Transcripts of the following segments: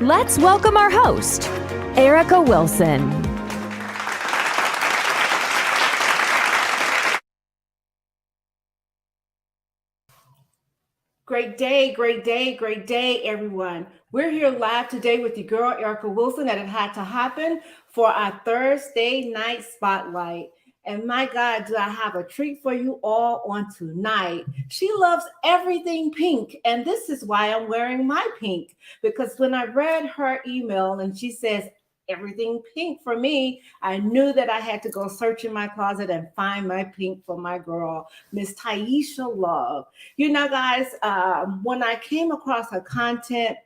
Let's welcome our host, Erica Wilson. Great day, everyone. We're here live today with your girl, Erica Wilson, that it had to happen for our Thursday night spotlight. And my God, do I have a treat for you all on tonight. She loves everything pink. And this is why I'm wearing my pink. Because when I read her email and she says, everything pink for me, I knew that I had to go search in my closet and find my pink for my girl, Miss Tyeisha Love. You know, guys, when I came across her content,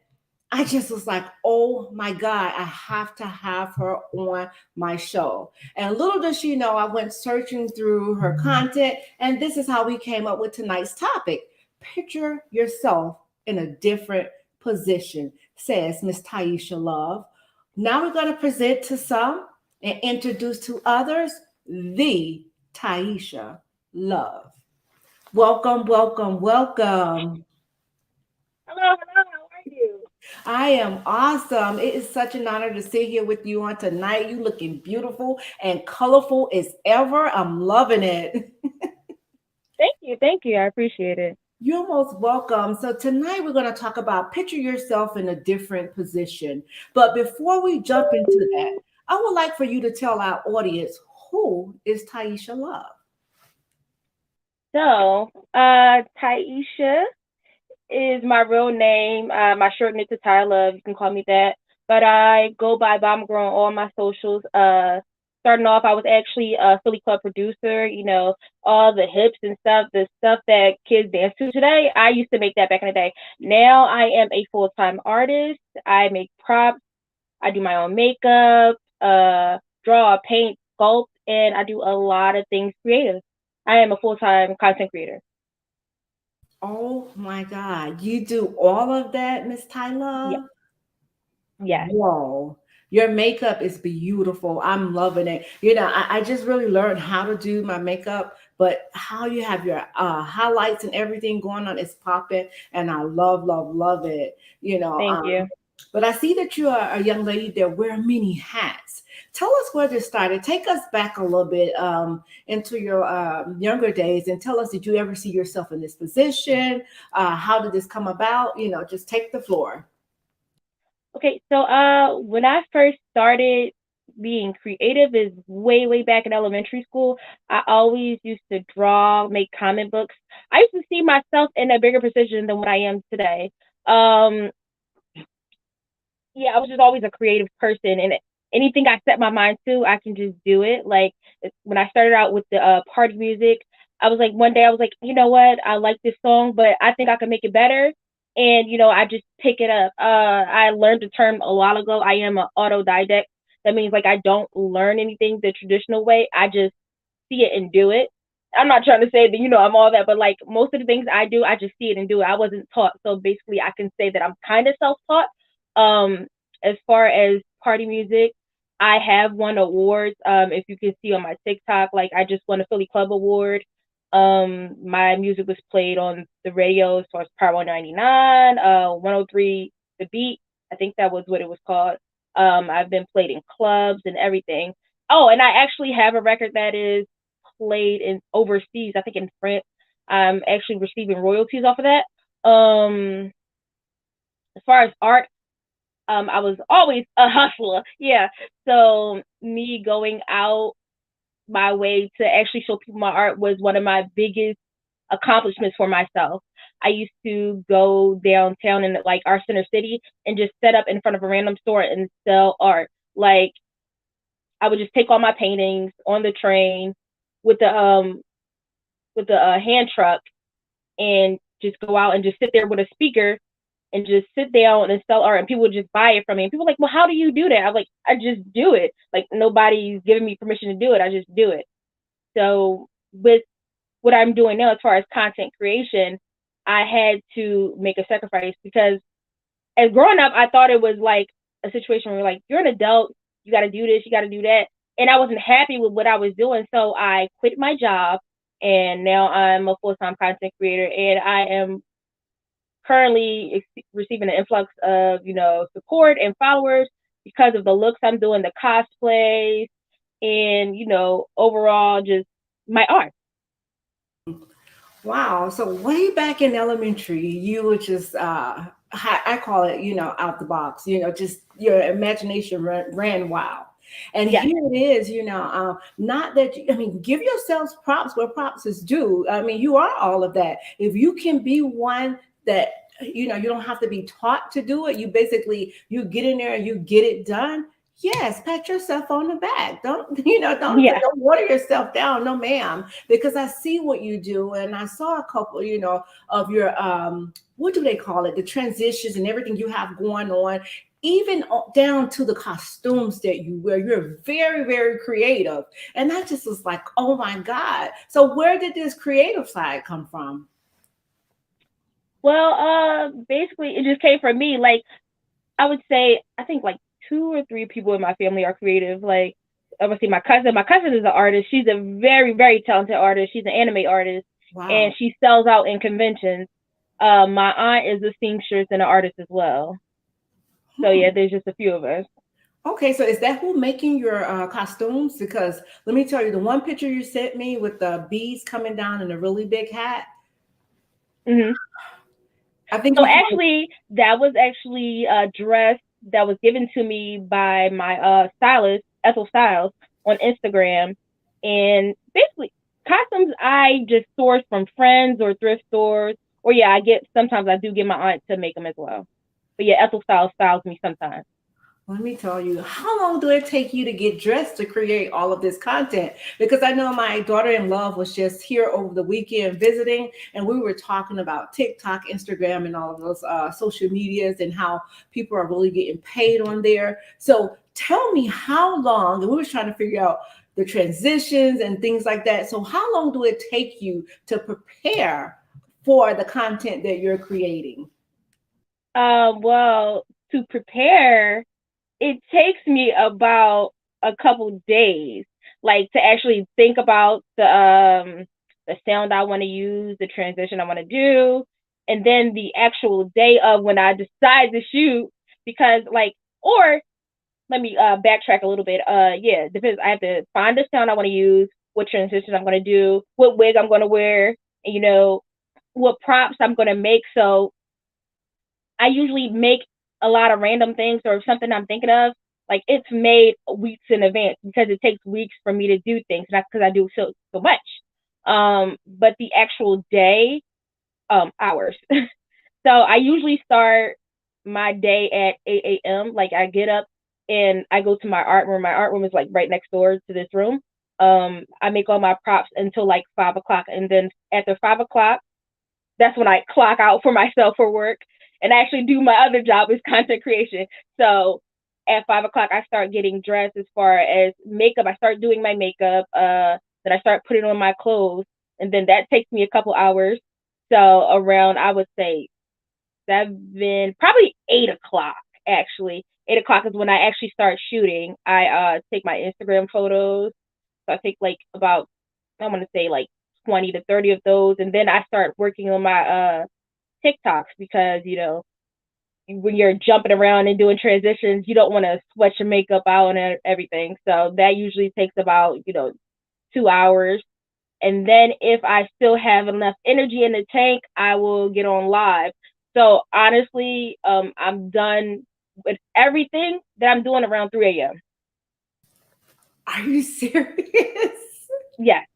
I just was like, oh my God, I have to have her on my show. And little does she know, I went searching through her content, and this is how we came up with tonight's topic. Picture yourself in a different position, says Miss Tyeisha Love. Now we're going to present to some and introduce to others the Tyeisha Love. Welcome. Hello, how are you? I am awesome. It is such an honor to sit here with you on tonight. You looking beautiful and colorful as ever. I'm loving it. Thank you. I appreciate it. You're most welcome. So tonight we're going to talk about picture yourself in a different position. But before we jump into that, I would like for you to tell our audience, who is Tyeisha Love? So, Tyeisha is my real name. My short name is Ty Love. You can call me that. But I go by BomberGurl on all my socials. Starting off, I was actually a Philly Club producer. You know, all the hips and stuff, the stuff that kids dance to today. I used to make that back in the day. Now I am a full-time artist. I make props. I do my own makeup, draw, paint, sculpt, and I do a lot of things creative. I am a full-time content creator. Oh my God. You do all of that, Miss Yeah. Tyler? Yes. Whoa. Your makeup is beautiful. I'm loving it. You know, I just really learned how to do my makeup, but how you have your highlights and everything going on is popping. And I love it. You know, Thank you. but I see that you are a young lady that wear many hats. Tell us where this started. Take us back a little bit into your younger days and tell us, did you ever see yourself in this position? How did this come about? You know, just take the floor. Okay, so when I first started being creative is way back in elementary school. I always used to draw, make comic books. I used to see myself in a bigger position than what I am today. Um, yeah, I was just always a creative person, and anything I set my mind to, I can just do it. Like when I started out with the party music, I was like, one day I was like, you know what, I like this song, but I think I can make it better. And I just pick it up. I learned the term a while ago. I am an autodidact. That means like I don't learn anything the traditional way. I just see it and do it. I'm not trying to say that I'm all that, but like most of the things I do, I just see it and do it. I wasn't taught, so basically I can say that I'm kind of self-taught. As far as party music, I have won awards. If you can see on my TikTok, like I just won a Philly Club Award. My music was played on the radio as far as Power 199, 103 The Beat. I think that was what it was called. I've been played in clubs and everything. Oh, and I actually have a record that is played in overseas, I think in France. I'm actually receiving royalties off of that. As far as art, I was always a hustler. Yeah. So me going out my way to actually show people my art was one of my biggest accomplishments for myself. I used to go downtown in like our center city and just set up in front of a random store and sell art. Like I would just take all my paintings on the train with the hand truck and just go out and just sit there with a speaker and just sit down and sell art, and people would just buy it from me. And people were like, well, how do you do that? I'm like, I just do it. Like nobody's giving me permission to do it. I just do it. So with what I'm doing now as far as content creation, I had to make a sacrifice because as growing up, I thought it was like a situation where like, you're an adult, you got to do this, you got to do that. And I wasn't happy with what I was doing. So I quit my job and now I'm a full-time content creator, and I am currently receiving an influx of, support and followers because of the looks I'm doing, the cosplays, and, overall just my art. Wow. So way back in elementary, you were just I call it, out the box, just your imagination ran wild. And Yeah. here it is, not that I mean, give yourselves props where props is due. I mean, you are all of that. If you can be one that, you don't have to be taught to do it. You get in there and you get it done. Yes, pat yourself on the back. Don't, Yeah. don't water yourself down. No, ma'am, because I see what you do. And I saw a couple, of your, what do they call it? The transitions and everything you have going on, even down to the costumes that you wear. You're very, very creative. And that just was like, oh my God. So where did this creative side come from? Well, basically it just came from me. Like, I would say, I think like 2 or 3 people in my family are creative. Like, I would say my cousin. My cousin is an artist. She's a very, very talented artist. She's an anime artist, Wow. and she sells out in conventions. My aunt is a seamstress and an artist as well. So yeah, there's just a few of us. Okay, so is that who making your costumes? Because let me tell you, the one picture you sent me with the beads coming down and a really big hat, Mm-hmm. I think So you actually, that was actually a dress that was given to me by my stylist, Ethel Styles, on Instagram. And basically, costumes I just source from friends or thrift stores. Or yeah, sometimes I do get my aunt to make them as well. But yeah, Ethel styles me sometimes. let me tell you, how long do it take you to get dressed to create all of this content? Because I know my daughter-in-law was just here over the weekend visiting, and we were talking about TikTok, Instagram, and all of those social medias and how people are really getting paid on there. So tell me how long, and we were trying to figure out the transitions and things like that. So how long do it take you to prepare for the content that you're creating? Well, to prepare, it takes me about a couple days, like to actually think about the sound I want to use, the transition I want to do, and then the actual day of when I decide to shoot. Because or let me backtrack a little bit. Yeah, depends. I have to find the sound I want to use, what transition I'm going to do, what wig I'm going to wear, and what props I'm going to make. So I usually make a lot of random things, or if something I'm thinking of, like it's made weeks in advance because it takes weeks for me to do things, not because I do so much. But the actual day, hours. So I usually start my day at 8 a.m. Like I get up and I go to my art room. My art room is like right next door to this room. I make all my props until like 5 o'clock, and then after 5 o'clock, that's when I clock out for myself for work and actually do my other job is content creation. So at 5 o'clock, I start getting dressed as far as makeup. I start doing my makeup. Then I start putting on my clothes, and then that takes me a couple hours. So around, I would say 7, probably 8 o'clock. Actually, 8 o'clock is when I actually start shooting. I take my Instagram photos. So I take like about, I want to say like 20 to 30 of those, and then I start working on my TikToks because when you're jumping around and doing transitions, you don't want to sweat your makeup out and everything. So that usually takes about 2 hours. And then if I still have enough energy in the tank, I will get on live. So honestly, I'm done with everything that I'm doing around 3 a.m. Are you serious? Yes.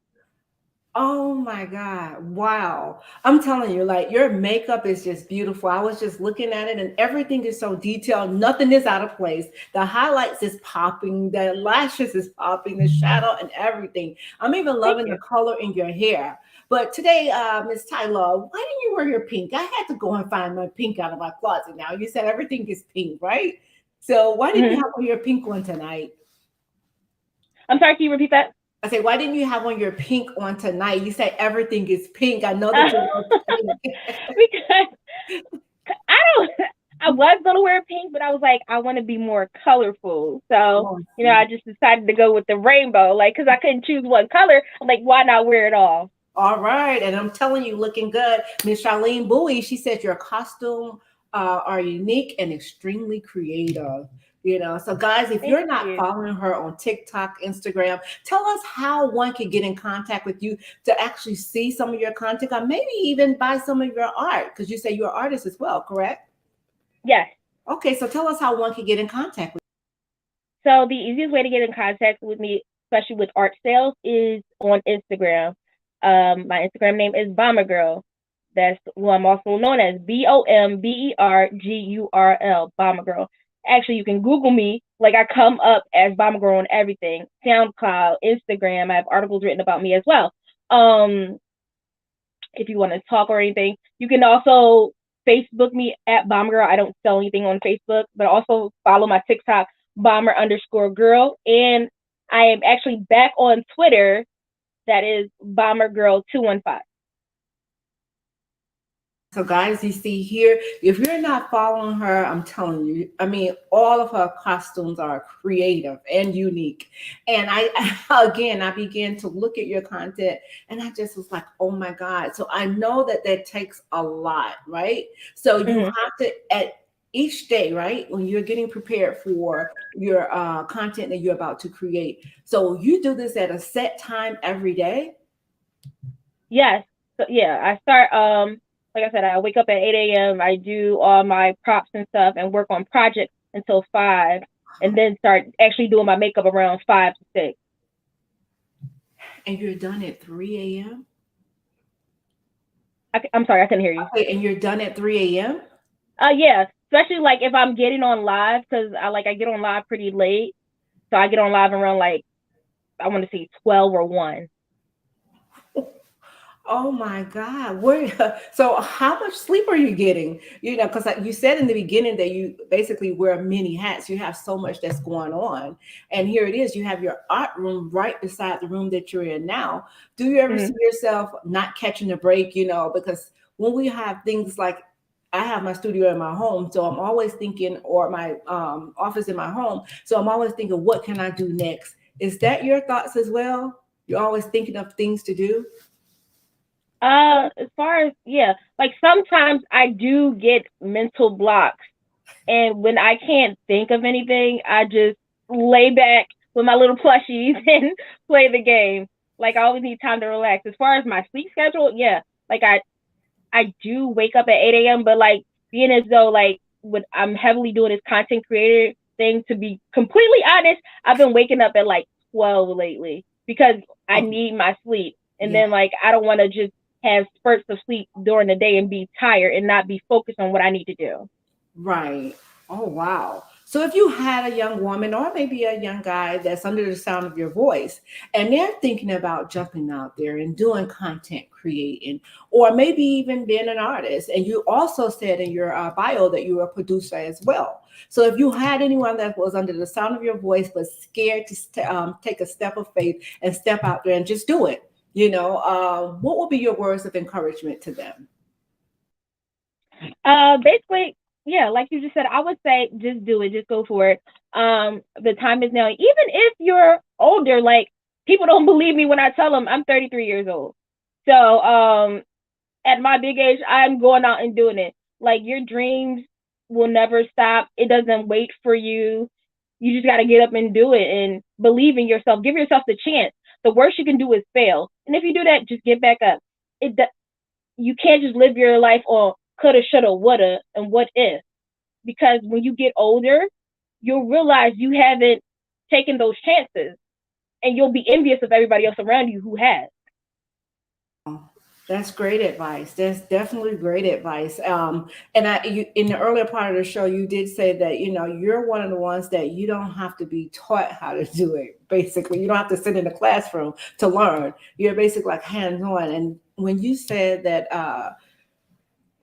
Oh my God. Wow. I'm telling you, like your makeup is just beautiful. I was just looking at it and everything is so detailed. Nothing is out of place. The highlights is popping, the lashes is popping, the shadow and everything. I'm even Thank loving the you. color in your hair. But today, Miss Tyler, why didn't you wear your pink? I had to go and find my pink out of my closet now. You said everything is pink, right? So why didn't you Mm-hmm. have on your pink one tonight? I'm sorry, can you repeat that? I say, why didn't you have on your pink on tonight? You say everything is pink. I know that you love pink. Because I don't. I was gonna wear pink, but I was like, I want to be more colorful. So Oh, I just decided to go with the rainbow, like, because I couldn't choose one color. I'm like, why not wear it all? All right, and I'm telling you, looking good. Miss Charlene Bowie, she said your costume are unique and extremely creative. So guys, if Thank you're not you. following her on TikTok, Instagram, tell us how one can get in contact with you to actually see some of your content, or maybe even buy some of your art, because you say you're an artist as well, correct? Yes. Okay, so tell us how one can get in contact with So the easiest way to get in contact with me, especially with art sales, is on Instagram. My Instagram name is BomberGurl. That's who I'm also known as, BomberGurl, BomberGurl. Actually, you can Google me. Like, I come up as BomberGurl on everything. SoundCloud, Instagram. I have articles written about me as well. If you want to talk or anything, you can also Facebook me at BomberGurl. I don't sell anything on Facebook, but also follow my TikTok, Bomber_girl. And I am actually back on Twitter. That is BomberGurl215. So, guys, you see here, if you're not following her, I'm telling you, I mean, all of her costumes are creative and unique. And I began to look at your content and I just was like, oh my God. So I know that takes a lot, right? So you Mm-hmm. have to, at each day, right, when you're getting prepared for your content that you're about to create. So you do this at a set time every day? Yes. So yeah, I start like I said, I wake up at 8 a.m. I do all my props and stuff and work on projects until 5, and then start actually doing my makeup around 5 to 6. And you're done at 3 a.m.? I'm sorry, I couldn't hear you. Okay, and you're done at 3 a.m.? Yeah, especially like if I'm getting on live, because I get on live pretty late, so I get on live around like, I want to say 12 or 1. Oh my God. So how much sleep are you getting? Because you said in the beginning that you basically wear many hats. You have so much that's going on. And here it is. You have your art room right beside the room that you're in now. Do you ever see Mm-hmm. yourself not catching a break? Because when we have things like, I have my studio in my home, so I'm always thinking, or my office in my home. So I'm always thinking, what can I do next? Is that your thoughts as well? You're always thinking of things to do? As far as, yeah, like sometimes I do get mental blocks, and when I can't think of anything, I just lay back with my little plushies and play the game. Like, I always need time to relax. As far as my sleep schedule, yeah, like I do wake up at 8 a.m., but like, being as though like when I'm heavily doing this content creator thing, to be completely honest, I've been waking up at like 12 lately because I Oh, need my sleep. And yeah. then like, I don't want to just have spurts of sleep during the day and be tired and not be focused on what I need to do. Right. Oh, wow. So if you had a young woman or maybe a young guy that's under the sound of your voice and they're thinking about jumping out there and doing content creating, or maybe even being an artist, and you also said in your bio that you were a producer as well. So if you had anyone that was under the sound of your voice but scared to take a step of faith and step out there and just do it, what would be your words of encouragement to them? Basically, yeah, like you just said, I would say just do it, just go for it. The time is now. Even if you're older, like, people don't believe me when I tell them I'm 33 years old. So, at my big age, I'm going out and doing it. Like, your dreams will never stop. It doesn't wait for you. You just got to get up and do it and believe in yourself. Give yourself the chance. The worst you can do is fail. And if you do that, just get back up. It You can't just live your life on coulda, shoulda, woulda, and what if. Because when you get older, you'll realize you haven't taken those chances, and you'll be envious of everybody else around you who has. Oh, that's great advice. That's definitely great advice. And in the earlier part of the show, you did say that you're one of the ones that you don't have to be taught how to do it. Basically, you don't have to sit in the classroom to learn. You're basically like hands on. And when you said that,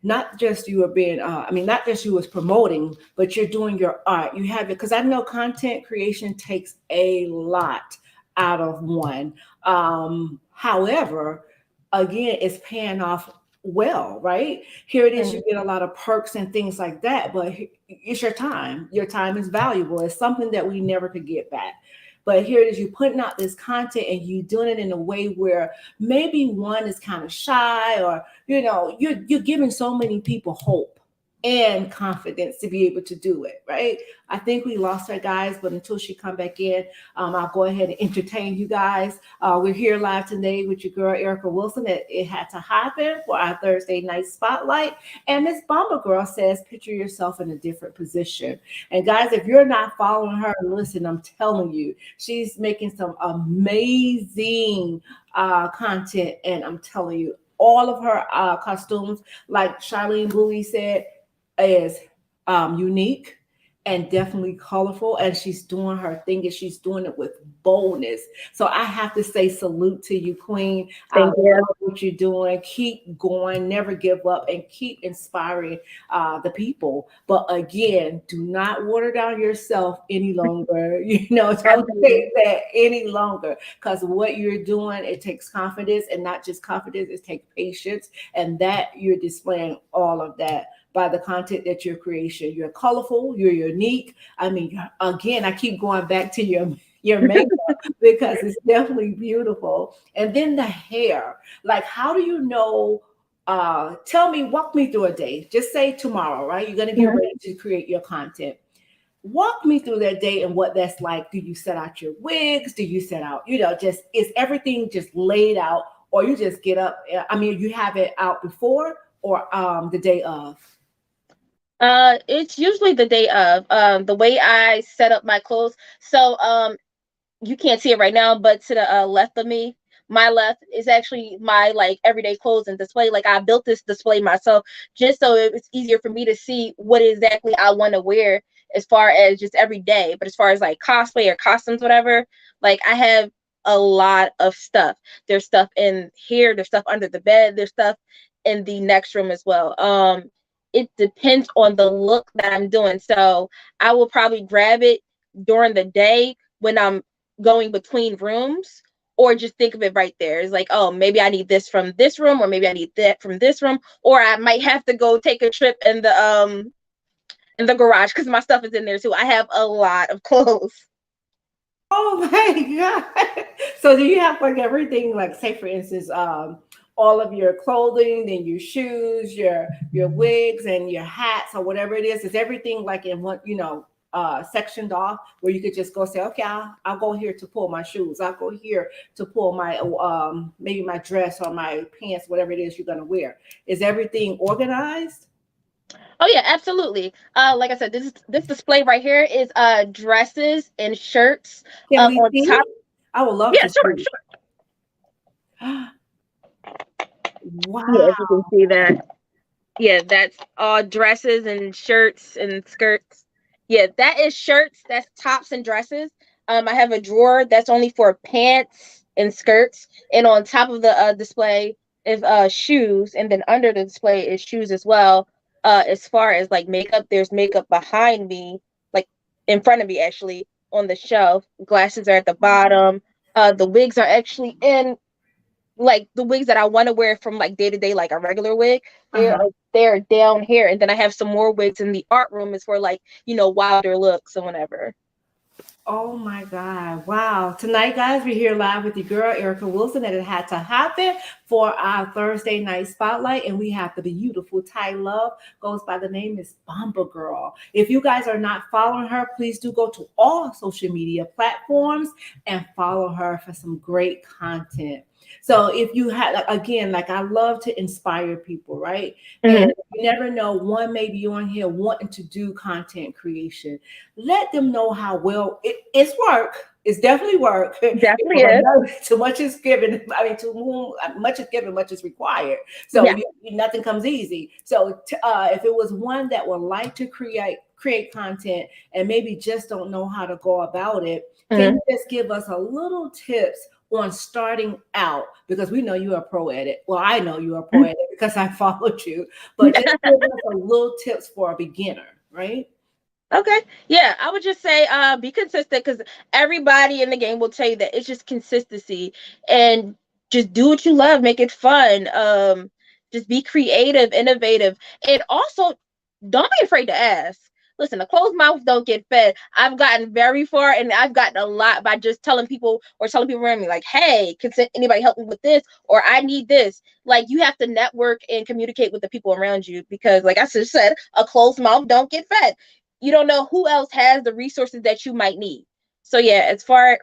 not just you were being, not just you was promoting, but you're doing your art. You have it because I know content creation takes a lot out of one. However, again, it's paying off well, right? Here it is, Mm-hmm. you get a lot of perks and things like that, but it's your time. Your time is valuable. It's something that we never could get back. But here it is, you're putting out this content and you doing it in a way where maybe one is kind of shy, or you're giving so many people hope and confidence to be able to do it, right? I think we lost her, guys, but until she come back in, I'll go ahead and entertain you guys. We're here live today with your girl Erica Wilson at It Had to Happen for our Thursday night spotlight. And Miss BomberGurl says, picture yourself in a different position. And guys, if you're not following her, listen, I'm telling you, she's making some amazing content, and I'm telling you, all of her costumes, like Charlene Bowie said, is unique and definitely colorful, and she's doing her thing, and she's doing it with boldness. So I have to say salute to you, Queen. Thank you. Love what you're doing. Keep going, never give up, and keep inspiring the people. But again, do not water down yourself any longer. Don't take that any longer, because what you're doing, it takes confidence, and not just confidence, it takes patience, and that you're displaying all of that by the content that you're creating. You're colorful, you're unique. I mean, again, I keep going back to your makeup because it's definitely beautiful. And then the hair, like, how do you know? Walk me through a day. Just say tomorrow, right? You're going to get ready to create your content. Walk me through that day and what that's like. Do you set out your wigs? Do you set out, just, is everything just laid out, or you just get up? I mean, you have it out before or the day of? It's usually the day of. The way I set up my clothes. So you can't see it right now, but to the left of me, my left is actually my like everyday clothes and display. Like, I built this display myself just so it's easier for me to see what exactly I want to wear as far as just every day. But as far as like cosplay or costumes, whatever, like, I have a lot of stuff. There's stuff in here, there's stuff under the bed, there's stuff in the next room as well. It depends on the look that I'm doing. So I will probably grab it during the day when I'm going between rooms, or just think of it right there. It's like, oh, maybe I need this from this room, or maybe I need that from this room, or I might have to go take a trip in the garage because my stuff is in there too. I have a lot of clothes. Oh my God. So do you have like everything, like, say for instance, all of your clothing, then your shoes, your wigs, and your hats, or whatever it is everything like in one, sectioned off, where you could just go say, okay, I'll go here to pull my shoes, I'll go here to pull my maybe my dress or my pants, whatever it is you're going to wear? Is everything organized? Oh yeah, absolutely. Like I said, this display right here is dresses and shirts. Can we On see? top. I would love to Sure, see. Wow. Yeah, if you can see that. Yeah, that's all dresses and shirts and skirts. Yeah, that is shirts. That's tops and dresses. I have a drawer that's only for pants and skirts, and on top of the display is shoes, and then under the display is shoes as well. As far as like makeup, there's makeup behind me, like in front of me actually on the shelf. Glasses are at the bottom. The wigs are actually in, like, the wigs that I want to wear from like day to day, like a regular wig, they're down here, and then I have some more wigs in the art room is for like wilder looks and whatever. Oh my God. Wow. Tonight, guys, we're here live with your girl, Erica Wilson, and It Had to Happen for our Thursday night spotlight. And we have the beautiful Ty Love, goes by the name is BomberGurl. If you guys are not following her, please do go to all social media platforms and follow her for some great content. So if you had, again, like, I love to inspire people, right? And you never know, one may be on here wanting to do content creation. Let them know how well it's work. It's definitely work. Definitely is. Too much is given. I mean, to whom much is given, much is required. So Yeah. Nothing comes easy. So if it was one that would like to create content and maybe just don't know how to go about it, can you just give us a little tips on starting out? Because we know you're a pro at it. Well, I know you're a pro at it because I followed you. But just give us a little tips for a beginner, right? Okay. Yeah, I would just say be consistent, because everybody in the game will tell you that it's just consistency, and just do what you love, make it fun. Just be creative, innovative, and also don't be afraid to ask. listen, a closed mouth don't get fed. I've gotten very far, and I've gotten a lot by just telling people around me, like, hey, can anybody help me with this? Or I need this. Like, you have to network and communicate with the people around you, because like I just said, a closed mouth don't get fed. You don't know who else has the resources that you might need. So yeah, as far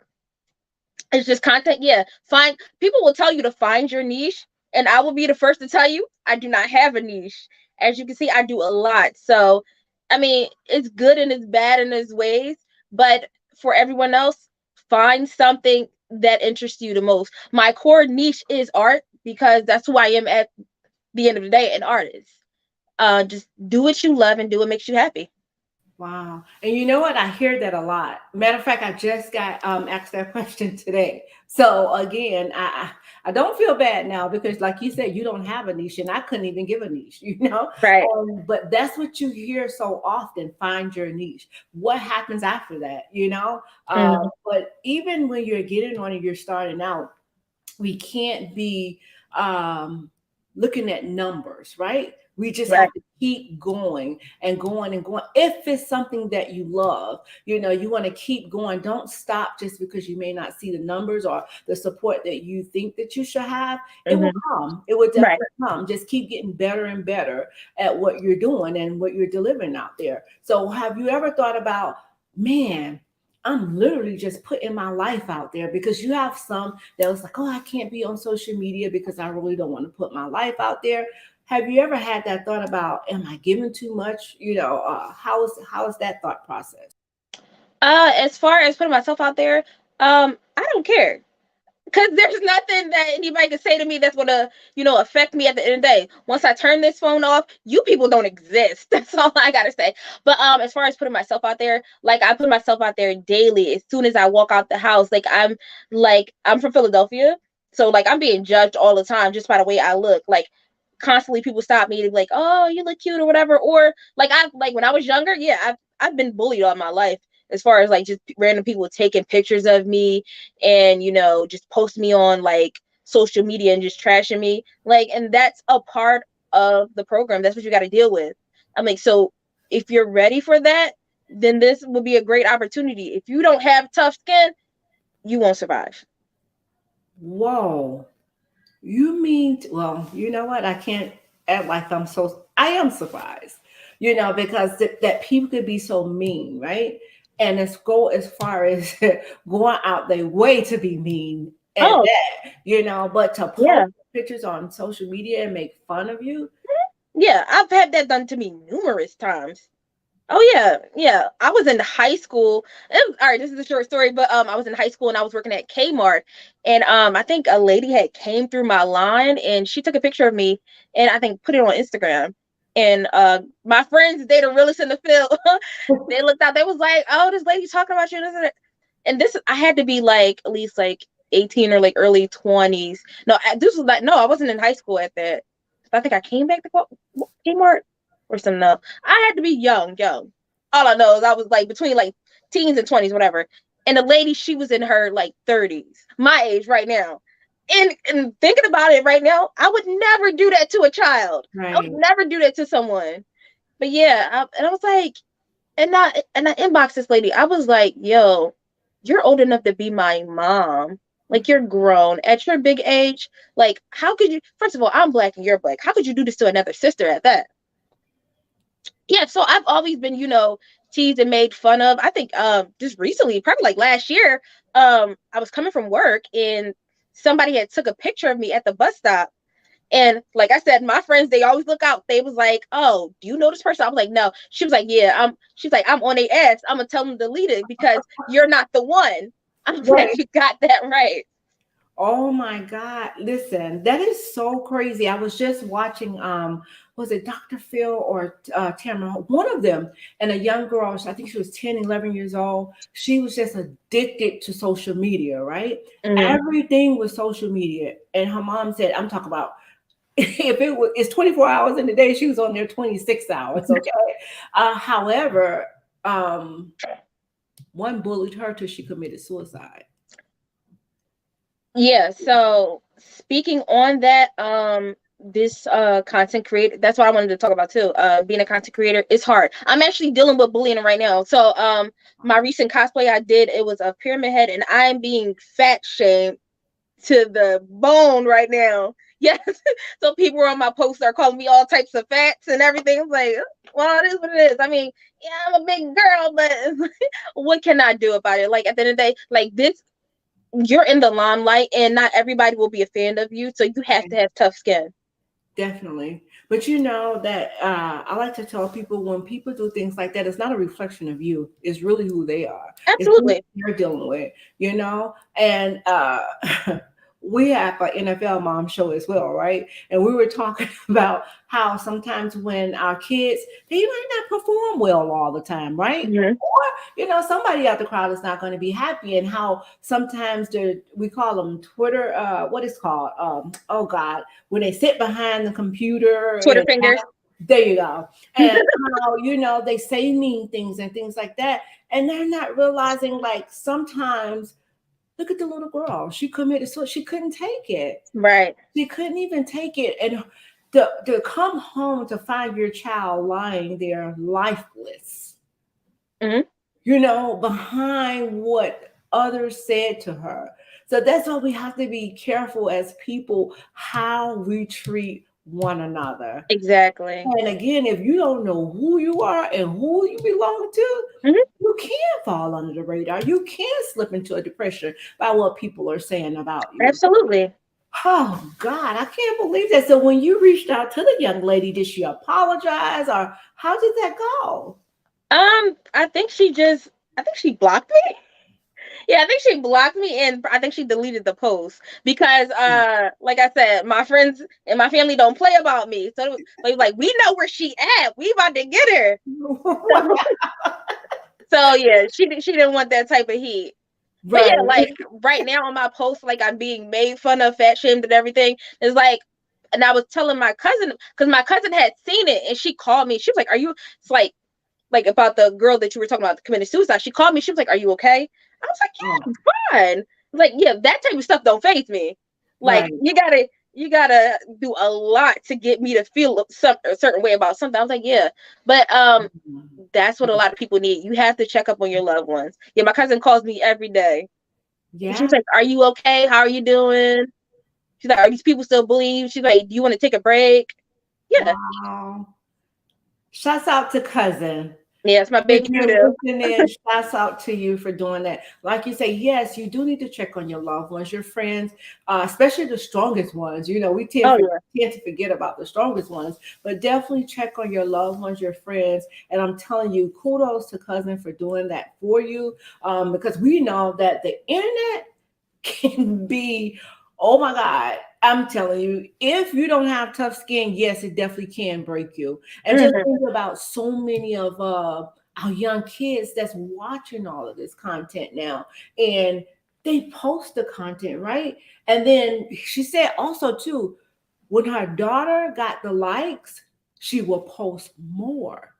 it's just content. Yeah, find people will tell you to find your niche, and I will be the first to tell you I do not have a niche. As you can see, I do a lot. So, I mean, it's good and it's bad in its ways, but for everyone else, find something that interests you the most. My core niche is art, because that's who I am at the end of the day, an artist. Just do what you love and do what makes you happy. Wow. And you know what? I hear that a lot. Matter of fact, I just got asked that question today. So again, I don't feel bad now, because like you said, you don't have a niche, and I couldn't even give a niche, you know? Right. But that's what you hear so often, find your niche. What happens after that, you know? Mhm. But even when you're getting on and you're starting out, we can't be looking at numbers, right? We just Right. have to keep going and going and going. If it's something that you love, you know, you want to keep going. Don't stop just because you may not see the numbers or the support that you think that you should have. It will Mhm. come. It will Right. definitely come. Just keep getting better and better at what you're doing and what you're delivering out there. So have you ever thought about, man, I'm literally just putting my life out there? Because you have some that was like, oh, I can't be on social media because I really don't want to put my life out there. Have you ever had that thought about, am I giving too much? You know, how is that thought process? As far as putting myself out there, I don't care. Because there's nothing that anybody can say to me that's gonna, affect me at the end of the day. Once I turn this phone off, you people don't exist. That's all I gotta say. But as far as putting myself out there, like I put myself out there daily. As soon as I walk out the house, I'm from Philadelphia, so like I'm being judged all the time just by the way I look. Like constantly, people stop me to be like, "Oh, you look cute" or whatever. Or like when I was younger, yeah, I've been bullied all my life, as far as like just random people taking pictures of me and just post me on like social media and just trashing me, like, and that's a part of the program. That's what you got to deal with. I'm like, so if you're ready for that, then this will be a great opportunity. If you don't have tough skin, you won't survive. Whoa. You mean, well, you know what? I can't act like I am surprised, you know, because that people could be so mean, right? And it's go as far as going out their way to be mean at Oh that, you know, but to yeah. post pictures on social media and make fun of you. Yeah, I've had that done to me numerous times. Oh yeah, yeah. I was in high school. All right, this is a short story, but I was in high school and I was working at Kmart, and I think a lady had came through my line and she took a picture of me and I think put it on Instagram. And my friends, they the realest in the field. They looked out. They was like, "Oh, this lady's talking about you." And this, I had to be like at least like 18 or like early 20s. No, this was like no, I wasn't in high school at that. I think I came back to Kmart or something else. I had to be young, young. All I know is I was like between like teens and 20s, whatever. And the lady, she was in her like 30s, my age right now. And thinking about it right now, I would never do that to a child. I would Right. never do that to someone. But yeah, and I was like, and I inboxed this lady. I was like, yo, you're old enough to be my mom. Like you're grown at your big age. Like, how could you? First of all, I'm black and you're black. How could you do this to another sister at that? Yeah, so I've always been, teased and made fun of. I think just recently, probably like last year, I was coming from work and somebody had took a picture of me at the bus stop. And like I said, my friends, they always look out. They was like, "Oh, do you know this person?" I was like, "No." She was like, "Yeah, she's like, I'm on their ass. I'm gonna tell them to delete it because you're not the one." I was like, Right. "You got that right." Oh my God. Listen, that is so crazy. I was just watching was it Dr. Phil or Tamara, one of them, and a young girl, I think she was 10, 11 years old. She was just addicted to social media, right? Mm-hmm. Everything was social media. And her mom said, I'm talking about if it's 24 hours in the day, she was on there 26 hours. Okay. However, one bullied her till she committed suicide. Yeah. So speaking on that, this content creator, that's what I wanted to talk about too. Being a content creator is hard. I'm actually dealing with bullying right now. So my recent cosplay I did, it was a pyramid head, and I'm being fat shamed to the bone right now. Yes. So people on my posts are calling me all types of fats and everything. I'm like, well, it is what it is. I mean, yeah, I'm a big girl, but what can I do about it? Like, at the end of the day, like, this, you're in the limelight, and not everybody will be a fan of you. So you have to have tough skin. Definitely. But you know that I like to tell people, when people do things like that, it's not a reflection of you. It's really who they are. It's who Absolutely. you're dealing with, you know? And we have an NFL mom show as well, right? And we were talking about how sometimes when our kids, they might not perform well all the time, right? Mm-hmm. Or, you know, somebody out the crowd is not going to be happy. And how sometimes we call them Twitter, what is called? Oh God, when they sit behind the computer Twitter and fingers. there you go. And how, you know, they say mean things and things like that. And they're not realizing, like, sometimes, look at the little girl. She committed suicide. She couldn't take it. Right. She couldn't even take it. And to come home to find your child lying there lifeless, Mm-hmm. you know, behind what others said to her. So that's why we have to be careful as people how we treat one another. Exactly. And again, if you don't know who you are and who you belong to, Mm-hmm. you can fall under the radar. You can slip into a depression by what people are saying about you. Absolutely. Oh God, I can't believe that. So when you reached out to the young lady, did she apologize, or how did that go? I think she blocked me. Yeah, I think she blocked me, and I think she deleted the post because, like I said, my friends and my family don't play about me. So they like, we know where she at. We about to get her. So yeah, she didn't want that type of heat. But Right. yeah, like right now on my post, like I'm being made fun of, fat shamed, and everything. It's like, and I was telling my cousin, because my cousin had seen it, and she called me. She was like, "Are you?" It's like about the girl that you were talking about committing suicide. She called me. She was like, "Are you okay?" I was like, "Yeah, I'm fine." Like, yeah, that type of stuff don't faze me. Like, Right. you gotta do a lot to get me to feel a certain way about something. I was like, yeah, but that's what a lot of people need. You have to check up on your loved ones. Yeah, my cousin calls me every day. She's Yeah. like, "Are you okay? How are you doing?" She's like, "Are these people still bullying you?" She's like, "Do you want to take a break?" Yeah. Wow. Shouts out to cousin. Yeah, it's my If baby you're Judo. listening, shouts out to you for doing that. Like you say, yes, you do need to check on your loved ones, your friends, especially the strongest ones. You know, we Oh yeah. tend to forget about the strongest ones, but definitely check on your loved ones, your friends. And I'm telling you, kudos to cousin for doing that for you, because we know that the internet can be, oh my God, I'm telling you, if you don't have tough skin, yes, it definitely can break you. And just Mm-hmm. think about so many of our young kids that's watching all of this content now, and they post the content, right? And then she said also too, when her daughter got the likes, she will post more.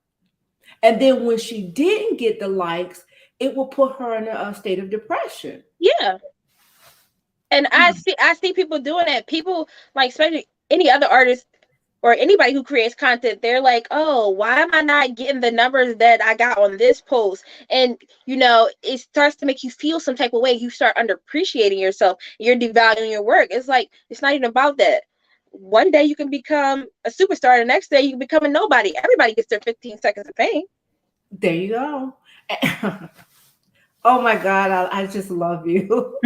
And then when she didn't get the likes, it will put her in a state of depression. Yeah. And I see people doing that. People, like, especially any other artist or anybody who creates content, they're like, "Oh, why am I not getting the numbers that I got on this post?" And it starts to make you feel some type of way. You start underappreciating yourself. You're devaluing your work. It's like, it's not even about that. One day you can become a superstar. The next day you can become a nobody. Everybody gets their 15 seconds of fame. There you go. Oh my God, I just love you.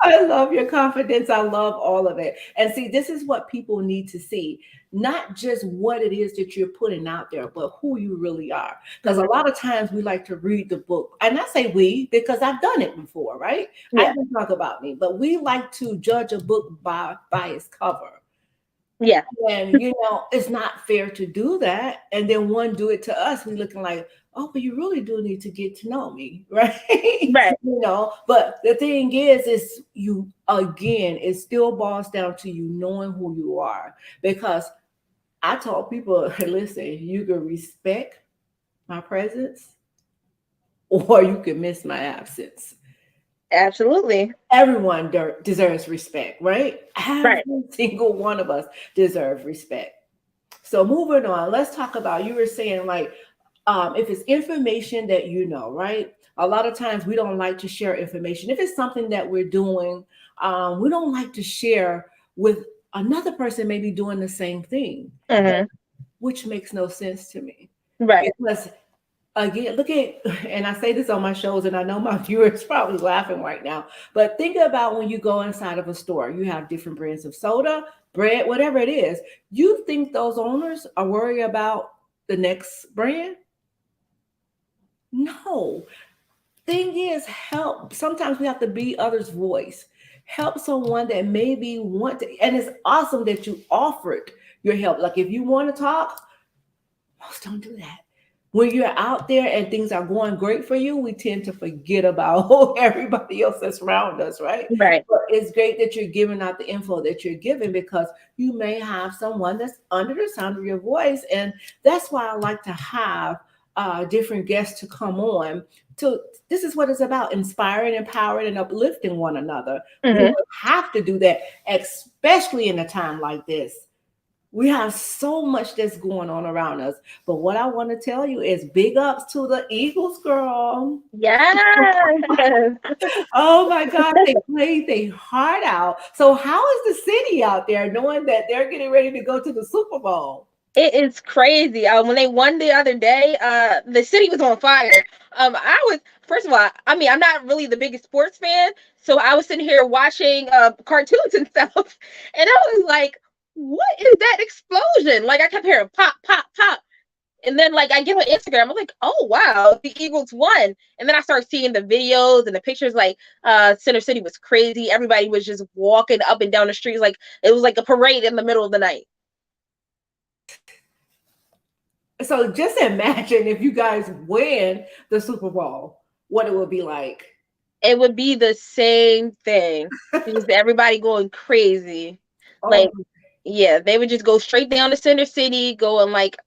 I love your confidence. I love all of it. And see, this is what people need to see, not just what it is that you're putting out there, but who you really are. Because a lot of times we like to read the book. And I say we because I've done it before, right? I Yeah. can talk about me, but we like to judge a book by its cover. Yeah. And it's not fair to do that. And then one do it to us. We looking like, oh, but you really do need to get to know me, right? Right. But the thing is you again, it still boils down to you knowing who you are. Because I told people, listen, you can respect my presence or you can miss my absence. Absolutely. Everyone deserves respect, right? Every Right. single one of us deserves respect. So moving on, let's talk about, you were saying like, if it's information that you know, right? A lot of times we don't like to share information. If it's something that we're doing, we don't like to share with another person maybe doing the same thing, Hmm. which makes no sense to me. Right. Because again, look at, and I say this on my shows, and I know my viewers probably laughing right now, but think about when you go inside of a store, you have different brands of soda, bread, whatever it is. You think those owners are worried about the next brand? No. Thing is, help. Sometimes we have to be others' voice. Help someone that maybe want to, and it's awesome that you offered your help. Like if you want to talk, most don't do that. When you're out there and things are going great for you, we tend to forget about everybody else that's around us, right? Right. But it's great that you're giving out the info that you're giving, because you may have someone that's under the sound of your voice. And that's why I like to have different guests to come on. To This is what it's about: inspiring, empowering, and uplifting one another. We Hmm. have to do that, especially in a time like this. We have so much that's going on around us. But what I want to tell you is big ups to the Eagles, girl. Yes. Oh my God, they played their heart out. So, how is the city out there knowing that they're getting ready to go to the Super Bowl? It is crazy. When they won the other day, the city was on fire. I was First of all, I mean, I'm not really the biggest sports fan, so I was sitting here watching cartoons and stuff, and I was like, "What is that explosion?" Like I kept hearing pop, pop, pop, and then like I get on Instagram, I'm like, "Oh wow, the Eagles won!" And then I start seeing the videos and the pictures. Like, Center City was crazy. Everybody was just walking up and down the streets like it was like a parade in the middle of the night. So, just imagine if you guys win the Super Bowl, what it would be like. It would be the same thing. Just everybody going crazy. Oh, Like, yeah, they would just go straight down to Center City, go on like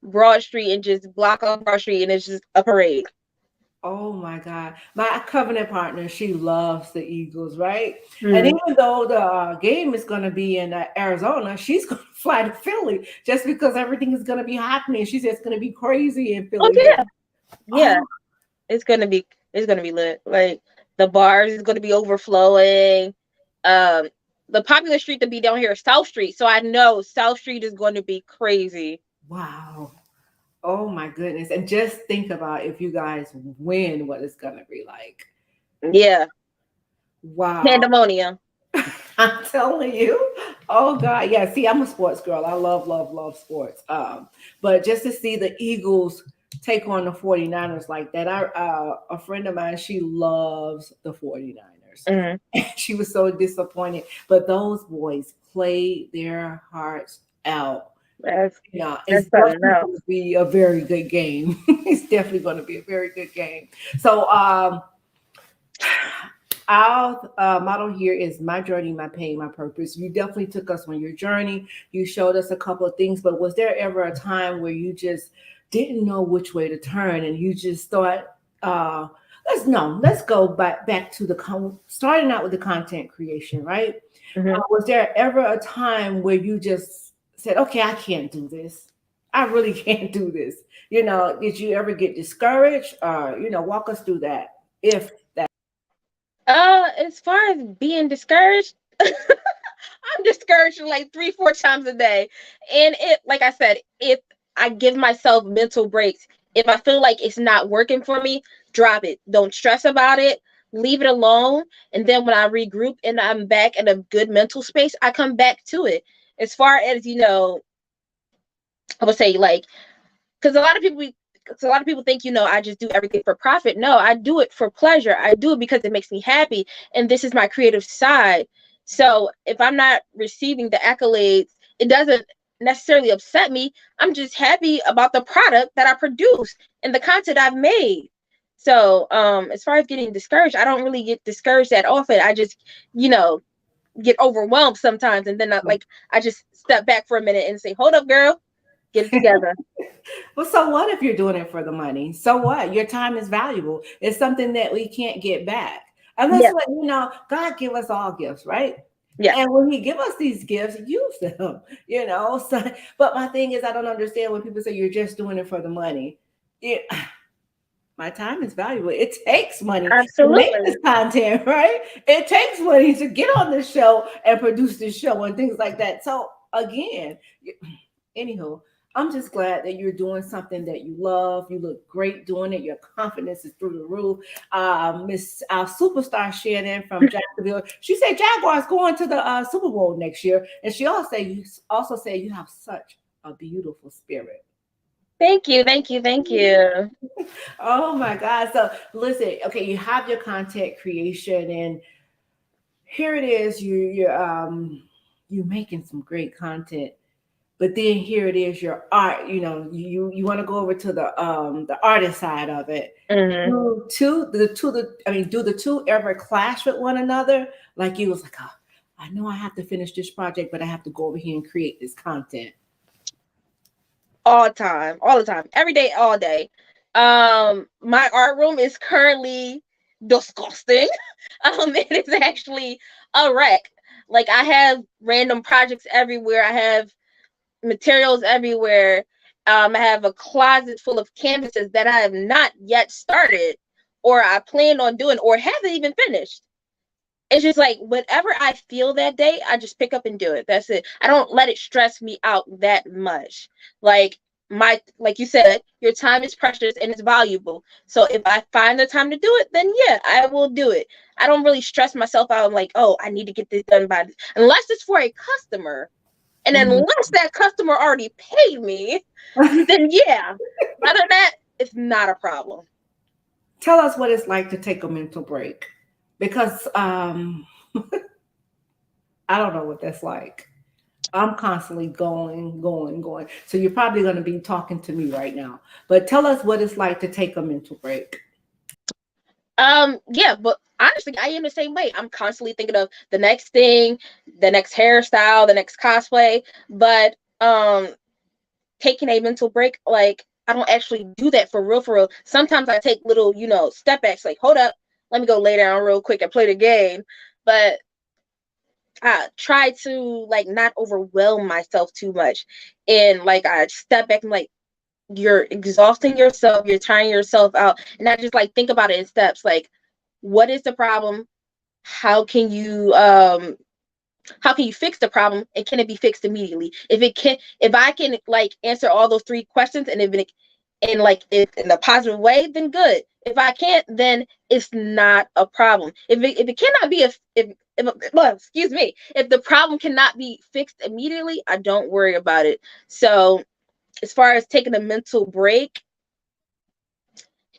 Broad Street and just block off Broad Street, and it's just a parade. oh my God. My covenant partner, she loves the Eagles, right? And Mm. even though the game is going to be in Arizona, she's going to fly to Philly just because everything is going to be happening. She says it's going to be crazy in Oh Philly. yeah, yeah. Oh, It's gonna be lit. Like the bars is gonna be overflowing. Um, the popular street to be down here is South Street, so I know South Street is going to be crazy. wow. Oh my goodness. And just think about if you guys win, what it's going to be like. Yeah, Wow. pandemonium. I'm telling you. Oh God. Yeah. See, I'm a sports girl. I love, love, love sports. But just to see the Eagles take on the 49ers like that, a friend of mine, she loves the 49ers. Mm-hmm. And she was so disappointed. But those boys played their hearts out. That's Yeah, it's that's something definitely else. going to be a very good game. It's definitely going to be a very good game. So, our motto here is my journey, my pain, my purpose. You definitely took us on your journey. You showed us a couple of things, but was there ever a time where you just didn't know which way to turn and you just thought, uh, let's go back to starting out with the content creation, right? Mm-hmm. Was there ever a time where you just said, okay, I can't do this. I really can't do this. Did you ever get discouraged? Walk us through that. If that. As far as being discouraged, I'm discouraged like 3, 4 times a day. And like I said, if I give myself mental breaks, if I feel like it's not working for me, drop it. Don't stress about it. Leave it alone. And then when I regroup and I'm back in a good mental space, I come back to it. As far as, I would say like, because a lot of people think, I just do everything for profit. No, I do it for pleasure. I do it because it makes me happy, and this is my creative side. So if I'm not receiving the accolades, it doesn't necessarily upset me. I'm just happy about the product that I produce and the content I've made. So as far as getting discouraged, I don't really get discouraged that often. I just, you know get overwhelmed sometimes, and then I just step back for a minute and say, hold up, girl, get it together. Well, so what if you're doing it for the money? So what? Your time is valuable. It's something that we can't get back. And let's let you know, God give us all gifts, right? Yeah. And when he give us these gifts, use them, So, but my thing is, I don't understand when people say you're just doing it for the money. Yeah, my time is valuable. It takes money to make Absolutely. this content, right? It takes money to get on this show and produce this show and things like that. So again, anywho, I'm just glad that you're doing something that you love. You look great doing it. Your confidence is through the roof. Miss our superstar Shannon from Jacksonville, she said Jaguars going to the Super Bowl next year, and she also said you have such a beautiful spirit. Thank you, thank you, thank you. Oh my God! So listen, okay, you have your content creation, and here it is. You're making some great content. But then here it is, your art. You want to go over to the artist side of it. Mm-hmm. Do the two ever clash with one another? Like you was like, oh, I know I have to finish this project, but I have to go over here and create this content. All the time, every day, all day. My art room is currently disgusting. It is actually a wreck. Like I have random projects everywhere. I have materials everywhere. I have a closet full of canvases that I have not yet started, or I plan on doing, or haven't even finished. It's just like whatever I feel that day, I just pick up and do it. That's it. I don't let it stress me out that much. Like like you said, your time is precious and it's valuable. So if I find the time to do it, then yeah, I will do it. I don't really stress myself out. I'm like, oh, I need to get this done by this. Unless it's for a customer. And unless that customer already paid me, then yeah. Other than that, it's not a problem. Tell us what it's like to take a mental break. Because I don't know what that's like. I'm constantly going. So you're probably going to be talking to me right now. But tell us what it's like to take a mental break. Yeah, but honestly, I am the same way. I'm constantly thinking of the next thing, the next hairstyle, the next cosplay. But taking a mental break, like I don't actually do that for real, for real. Sometimes I take little, step backs, like, hold up, let me go lay down real quick and play the game. But I try to like not overwhelm myself too much. And like I step back and like you're exhausting yourself, you're tiring yourself out. And I just like think about it in steps, like what is the problem? How can you fix the problem, and can it be fixed immediately? If I can like answer all those three questions, and if in a positive way, then good. If I can't, then it's not a problem. If it cannot be well, excuse me, if the problem cannot be fixed immediately, I don't worry about it. So as far as taking a mental break,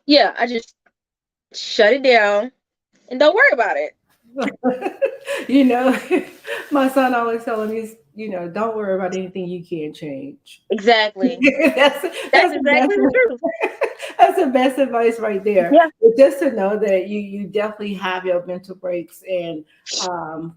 yeah, I just shut it down and don't worry about it. My son always telling me, don't worry about anything you can't change. Exactly. that's exactly the truth. That's the best advice right there. Yeah. But just to know that you definitely have your mental breaks and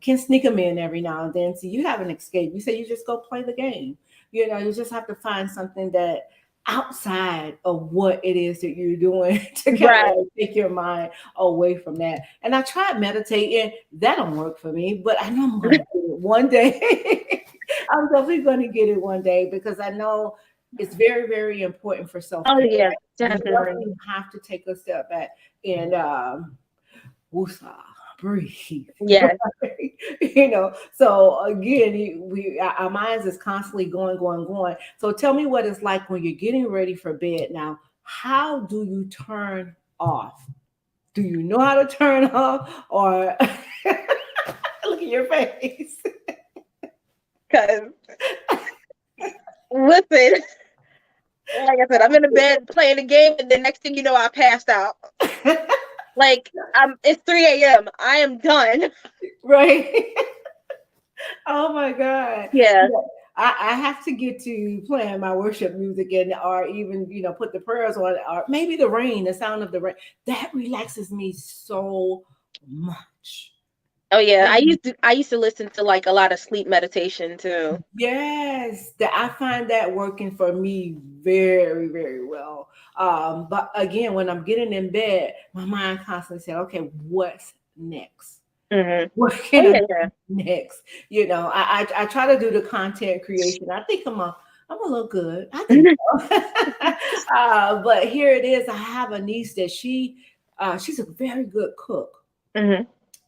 can sneak them in every now and then. So you have an escape. You say you just go play the game. You just have to find something that outside of what it is that you're doing to kind of take your mind away from that. And I tried meditating. That don't work for me, but I know I'm going to do it one day. I'm definitely going to get it one day because I know it's very, very important for self-care. Oh yeah, definitely. You have to take a step back and woosah, breathe. Yeah. So again, our minds is constantly going. So tell me what it's like when you're getting ready for bed. Now, how do you turn off? Do you know how to turn off, or look at your face? Because listen, like I said, I'm in the bed playing the game, and the next thing you know, I passed out. Like it's 3 a.m. I am done. Right. Oh my God. Yeah. I have to get to playing my worship music and or even put the prayers on, or maybe the sound of the rain. That relaxes me so much. Oh yeah, I used to listen to like a lot of sleep meditation too. Yes, that I find that working for me very, very well. But again, when I'm getting in bed, my mind constantly said, "Okay, what's next? Mm-hmm. What can I Yeah. do next? You know, I try to do the content creation. I think I'm a little good. I think so. But here it is. I have a niece that she's a very good cook. Mm-hmm.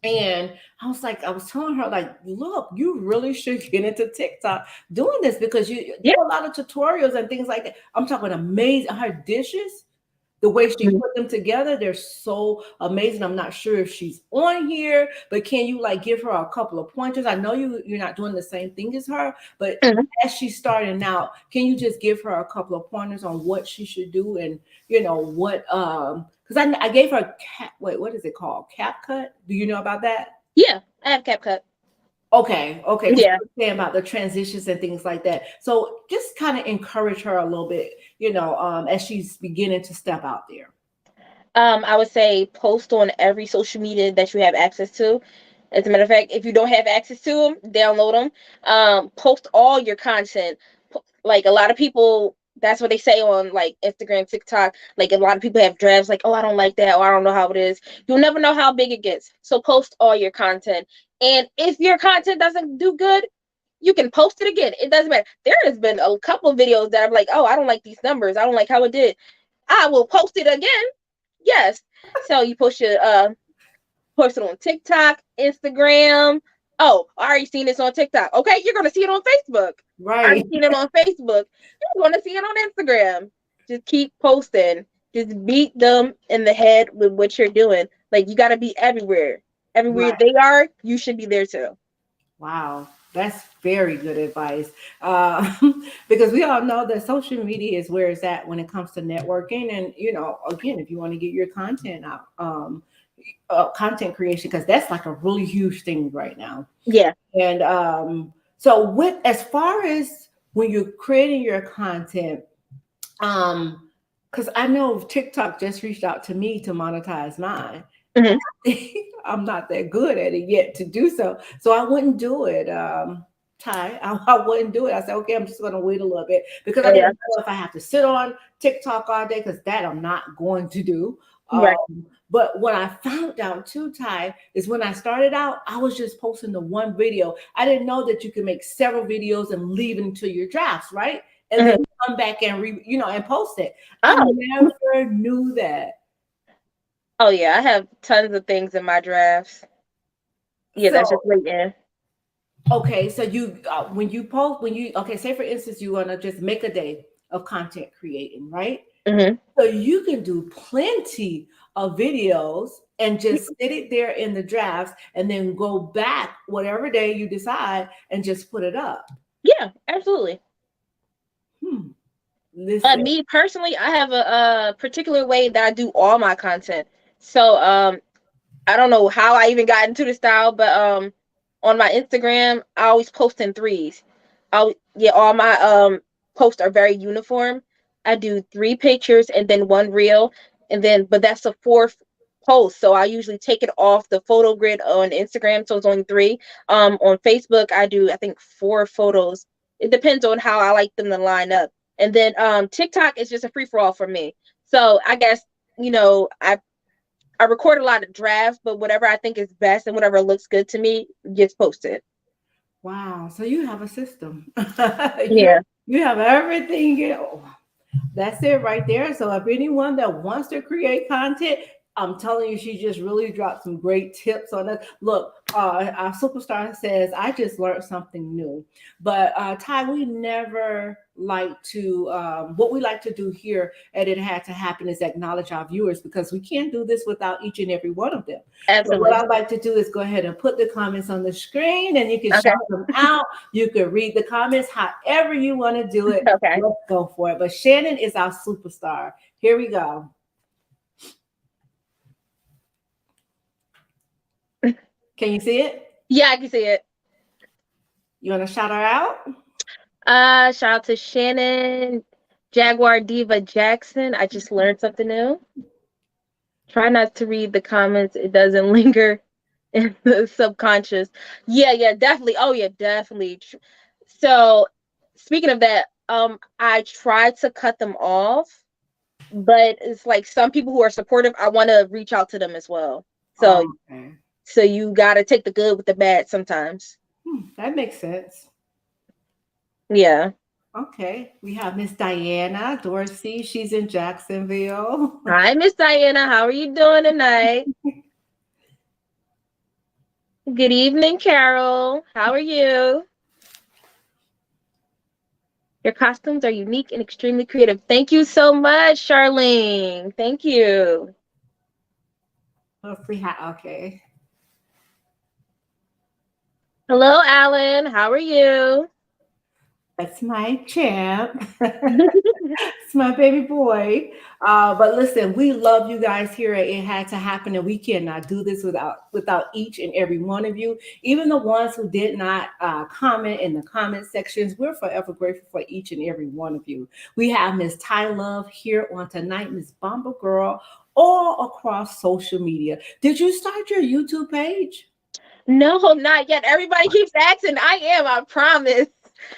And I was telling her, like, look, you really should get into TikTok doing this because you Yeah. do a lot of tutorials and things like that. I'm talking amazing. Her dishes, the way she put them together, they're so amazing. I'm not sure if she's on here, but can you like give her a couple of pointers? I know you're not doing the same thing as her, but Mm-hmm. as she's starting out, can you just give her a couple of pointers on what she should do and what because I gave her what is it called? CapCut? Do you know about that? Yeah, I have CapCut. Okay. Because Yeah. you were saying about the transitions and things like that. So just kind of encourage her a little bit, as she's beginning to step out there. I would say post on every social media that you have access to. As a matter of fact, if you don't have access to them, download them. Post all your content. Like a lot of people, that's what they say on like Instagram, TikTok. Like a lot of people have drafts like, oh, I don't like that, or I don't know how it is. You'll never know how big it gets. So post all your content. And if your content doesn't do good, you can post it again. It doesn't matter. There has been a couple of videos that I'm like, oh, I don't like these numbers. I don't like how it did. I will post it again. Yes. So you post it on TikTok, Instagram. Oh, I already seen this on TikTok. Okay, you're gonna see it on Facebook. I Right. already seen it on Facebook. You're gonna see it on Instagram. Just keep posting. Just beat them in the head with what you're doing. Like you gotta be everywhere. Everywhere Right. they are, you should be there too. Wow. That's very good advice. Uh, because we all know that social media is where it's at when it comes to networking. And, again, if you want to get your content out, content creation, because that's like a really huge thing right now. Yeah. And so as far as when you're creating your content, because I know TikTok just reached out to me to monetize mine. Mm-hmm. I'm not that good at it yet to do so. So I wouldn't do it. I wouldn't do it. I said, okay, I'm just going to wait a little bit because I Yeah. didn't know if I have to sit on TikTok all day because that I'm not going to do. Right. But what I found out too, Ty, is when I started out, I was just posting the one video. I didn't know that you can make several videos and leave it into your drafts, right? And then come back and and post it. I Oh. never knew that. Oh yeah, I have tons of things in my drafts. Yeah, So that's just waiting. okay, so you okay, say for instance you want to just make a day of content creating, right? Mm-hmm. So you can do plenty of videos and just sit it there in the drafts and then go back whatever day you decide and just put it up. Yeah, absolutely. Listen. Me personally, I have a particular way that I do all my content. So I don't know how I even got into the style, but on my Instagram, I always post in threes. All my posts are very uniform. I do 3 pictures and then 1 reel, and then but that's the 4th post. So I usually take it off the photo grid on Instagram, so it's only 3. On Facebook, I do I think 4 photos. It depends on how I like them to line up. And then TikTok is just a free for all for me. So I guess I record a lot of drafts, but whatever I think is best and whatever looks good to me gets posted. Wow. So you have a system. Yeah. You have everything. That's it right there. So if anyone that wants to create content, I'm telling you, she just really dropped some great tips on us. Look, our superstar says, I just learned something new. But Ty, we never like to, what we like to do here at It Had to Happen is acknowledge our viewers because we can't do this without each and every one of them. Absolutely. So what I'd like to do is go ahead and put the comments on the screen and you can shout them out. You can read the comments however you want to do it. Okay. Let's go for it. But Shannon is our superstar. Here we go. Can you see it? Yeah, I can see it. You want to shout her out? Shout out to Shannon Jaguar Diva Jackson. I just learned something new. Try not to read the comments. It doesn't linger in the subconscious. Yeah, definitely. Oh yeah, definitely. So speaking of that, I tried to cut them off, but it's like some people who are supportive, I want to reach out to them as well. So okay. So you got to take the good with the bad sometimes. That makes sense. Yeah. Okay, we have Miss Diana Dorsey. She's in Jacksonville. Hi, Miss Diana. How are you doing tonight? Good evening, Carol. How are you? Your costumes are unique and extremely creative. Thank you so much, Charlene. Thank you. Let's see how. Okay. Hello, Alan. How are you? That's my champ. It's my baby boy. But listen, we love you guys here at It Had to Happen, and we cannot do this without each and every one of you. Even the ones who did not comment in the comment sections, we're forever grateful for each and every one of you. We have Miss Ty Love here on tonight, Miss BomberGurl, all across social media. Did you start your YouTube page? No, not yet. Everybody keeps asking. I am, I promise.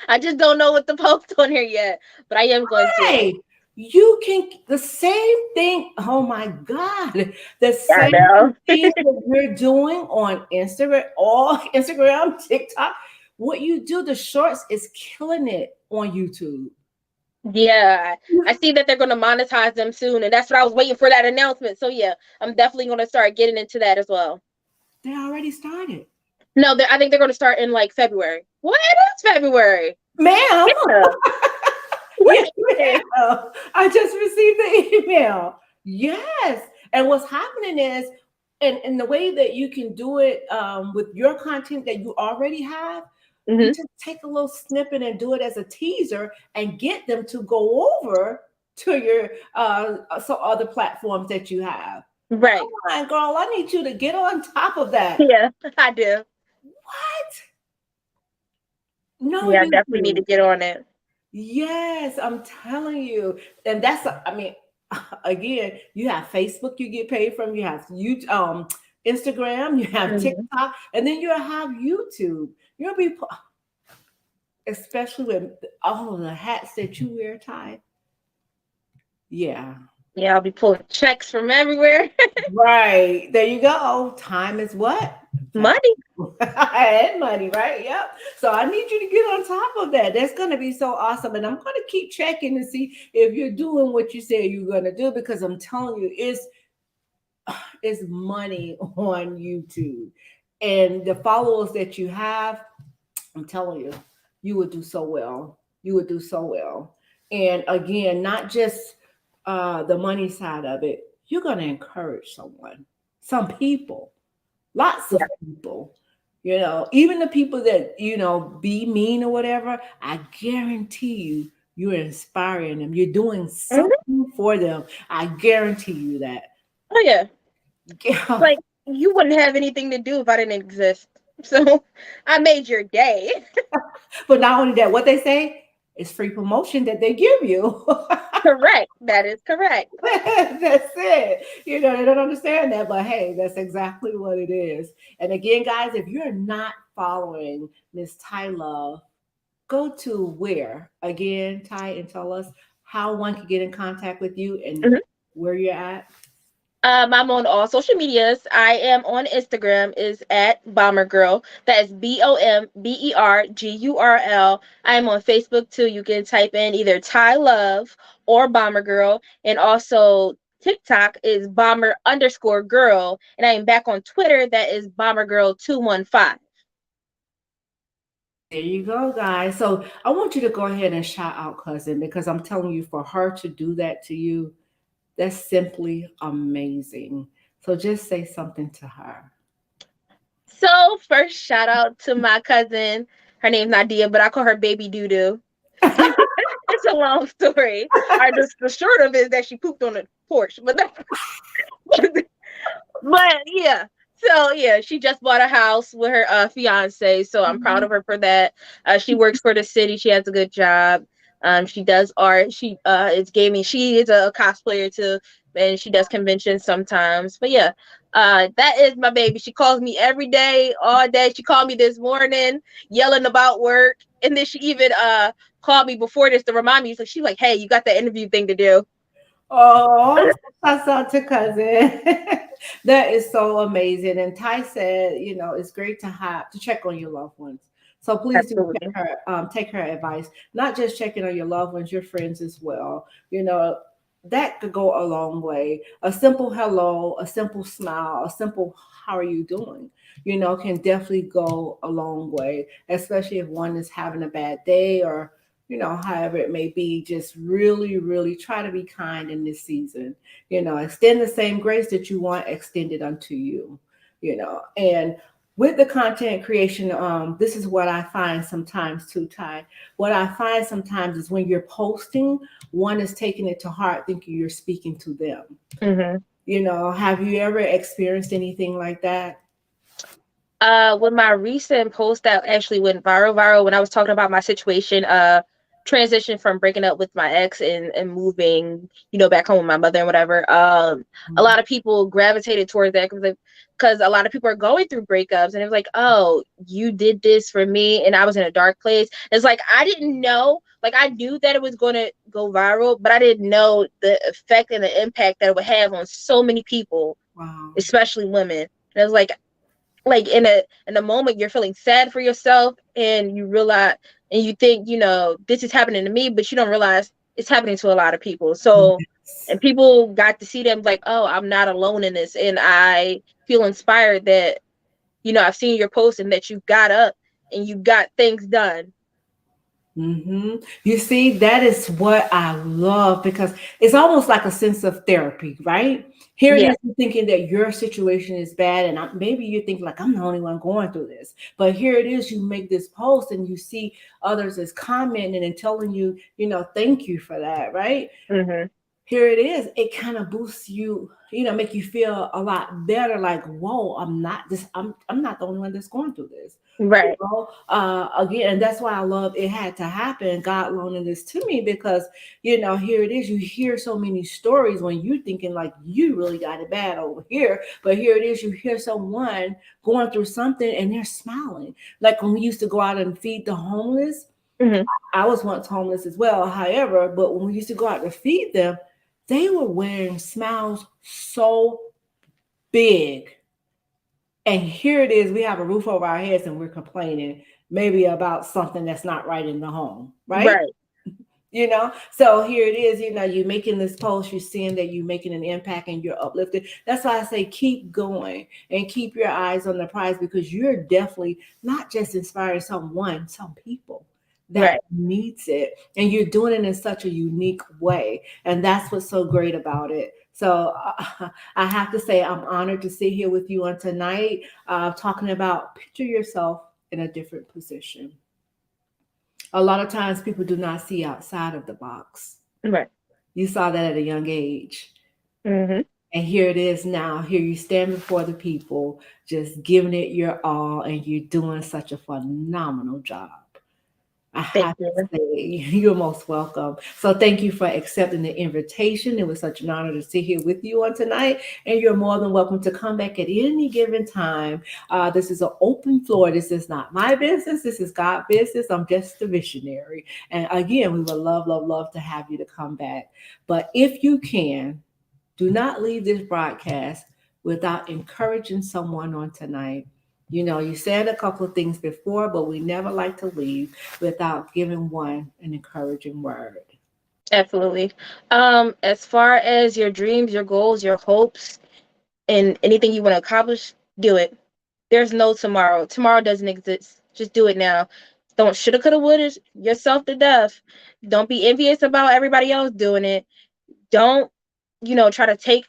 I just don't know what to post on here yet, but I am going to. Hey, you can the same thing. Oh my God, the I same know. thing that we're doing on Instagram, all Instagram, TikTok. What you do, the shorts is killing it on YouTube. Yeah, I see that they're going to monetize them soon, and that's what I was waiting for that announcement. So yeah, I'm definitely going to start getting into that as well. They already started, No, I think they're going to start in like February. What? It is February. ma'am. Yeah. Yes, ma'am. I just received the email. Yes, and what's happening is, and the way that you can do it with your content that you already have. You just take a little snippet and do it as a teaser and get them to go over to your so other platforms that you have. Right. Come on, girl, I need you to get on top of that. Yeah, I do. What? No, Yeah, I you definitely need to do. get on it. Yes, I'm telling you. And that's I mean, again, you have Facebook you get paid from, you have Instagram, you have TikTok, and then you have YouTube. You'll be especially with all of the hats that you wear, Ty. Yeah. Yeah, I'll be pulling checks from everywhere. Right. There you go. Time is what? Money. And money, right? Yep. So I need you to get on top of that. That's going to be so awesome. And I'm going to keep checking to see if you're doing what you say you're going to do, because I'm telling you, it's money on YouTube. And the followers that you have, I'm telling you, you would do so well. You would do so well. And again, not just the money side of it, you're going to encourage someone, some people, lots of people. Even the people that, be mean or whatever, I guarantee you're inspiring them. You're doing something for them. I guarantee you that. Oh, yeah. Yeah. Like, you wouldn't have anything to do if I didn't exist. So I made your day. But not only that, what they say is free promotion that they give you. Correct. That is correct. That's it. They don't understand that, but hey, that's exactly what it is. And again, guys, if you're not following Miss Ty Love, go to where? Again, Ty, and tell us how one can get in contact with you and where you're at. I'm on all social medias. I am on Instagram is at BomberGurl. That is BomberGurl. I am on Facebook too. You can type in either Ty Love or BomberGurl. And also TikTok is Bomber_girl. And I am back on Twitter. That is BomberGurl215. There you go, guys. So I want you to go ahead and shout out cousin, because I'm telling you, for her to do that to you, that's simply amazing. So just say something to her. So first shout out to my cousin. Her name's Nadia, but I call her Baby Doo-Doo. It's a long story. The short of it is that she pooped on the porch. But yeah. So yeah, she just bought a house with her fiance. So I'm proud of her for that. She works for the city. She has a good job. She does art. She is gaming. She is a cosplayer too, and she does conventions sometimes. But yeah, that is my baby. She calls me every day, all day. She called me this morning, yelling about work, and then she even called me before this to remind me. So she's like, "Hey, you got that interview thing to do." Oh, shouts out to cousin. That is so amazing. And Ty said, it's great to check on your loved ones. So please do check Absolutely. her, take her advice. Not just checking on your loved ones, your friends as well. That could go a long way. A simple hello, a simple smile, a simple how are you doing? Can definitely go a long way, especially if one is having a bad day or however it may be. Just really, really try to be kind in this season. Extend the same grace that you want extended unto you. And with the content creation, this is what I find sometimes too, Ty. What I find sometimes is when you're posting, one is taking it to heart, thinking you're speaking to them. Hmm. Have you ever experienced anything like that? With my recent post that actually went viral when I was talking about my situation, transition from breaking up with my ex and moving, back home with my mother and whatever. A lot of people gravitated towards that because a lot of people are going through breakups, and it was like, oh, you did this for me, and I was in a dark place. It's like I didn't know, like I knew that it was going to go viral, but I didn't know the effect and the impact that it would have on so many people, Wow. especially women. And it was like in a moment you're feeling sad for yourself, and you realize and you think, this is happening to me, but you don't realize it's happening to a lot of people. So, Yes. and people got to see them like, oh, I'm not alone in this. And I feel inspired that, I've seen your post and that you got up and you got things done. You see, that is what I love because it's almost like a sense of therapy, right? Here it Yeah. is, you're thinking that your situation is bad, and maybe you think like I'm the only one going through this. But here it is, you make this post, and you see others as commenting and telling you, thank you for that, right? Hmm. Here it is. It kind of boosts you, make you feel a lot better. Like, whoa, I'm not the only one that's going through this. Right. Again, and that's why I love it had to happen. God loaning this to me because here it is. You hear so many stories when you thinking like you really got it bad over here, but here it is. You hear someone going through something and they're smiling. Like when we used to go out and feed the homeless. Hmm. I was once homeless as well. However, but when we used to go out to feed them, they were wearing smiles so big. And here it is, we have a roof over our heads and we're complaining maybe about something that's not right in the home, right? Right. So here it is, you're making this post, you're seeing that you're making an impact and you're uplifted. That's why I say keep going and keep your eyes on the prize because you're definitely not just inspiring some people that Right. needs it. And you're doing it in such a unique way. And that's what's so great about it. So I have to say, I'm honored to sit here with you on tonight, talking about picture yourself in a different position. A lot of times people do not see outside of the box. Right. You saw that at a young age. Hmm. And here it is now. Here you stand before the people, just giving it your all, and you're doing such a phenomenal job. I Thank have to you. say, you're most welcome. So thank you for accepting the invitation. It was such an honor to sit here with you on tonight. And you're more than welcome to come back at any given time. This is an open floor. This is not my business. This is God's business. I'm just the visionary. And again, we would love, love, love to have you to come back. But if you can, do not leave this broadcast without encouraging someone on tonight. You said a couple of things before, but we never like to leave without giving one an encouraging word. Absolutely. As far as your dreams, your goals, your hopes, and anything you want to accomplish, do it. There's no tomorrow. Tomorrow doesn't exist. Just do it now. Don't shoulda, coulda, woulda yourself to death. Don't be envious about everybody else doing it. Don't, try to take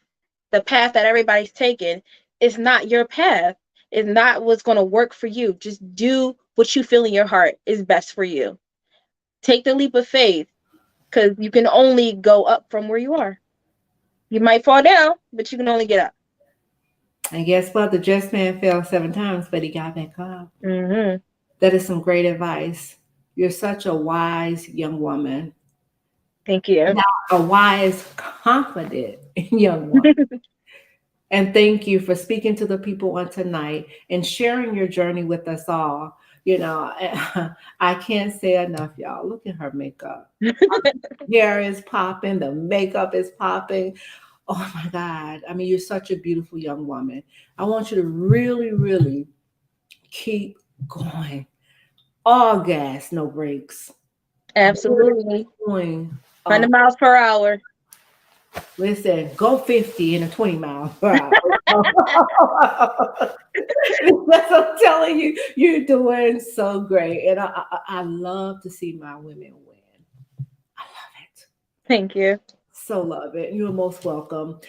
the path that everybody's taking. It's not your path. It's not what's going to work for you. Just do what you feel in your heart is best for you. Take the leap of faith because you can only go up from where you are. You might fall down, but you can only get up. And guess what? The just man fell 7 times, but he got back up. Hmm. That is some great advice. You're such a wise young woman, Thank you. not a wise, confident young woman. And thank you for speaking to the people on tonight and sharing your journey with us all. I can't say enough, y'all. Look at her makeup. Hair is popping, the makeup is popping. Oh my God. I mean, you're such a beautiful young woman. I want you to really, really keep going. All gas, no brakes. Absolutely. Going, 100 miles per hour. listen, go 50 in a 20 mile per hour. That's what I'm telling you. You're doing so great. And I love to see my women win. I love it. Thank you. So love it. You're most welcome.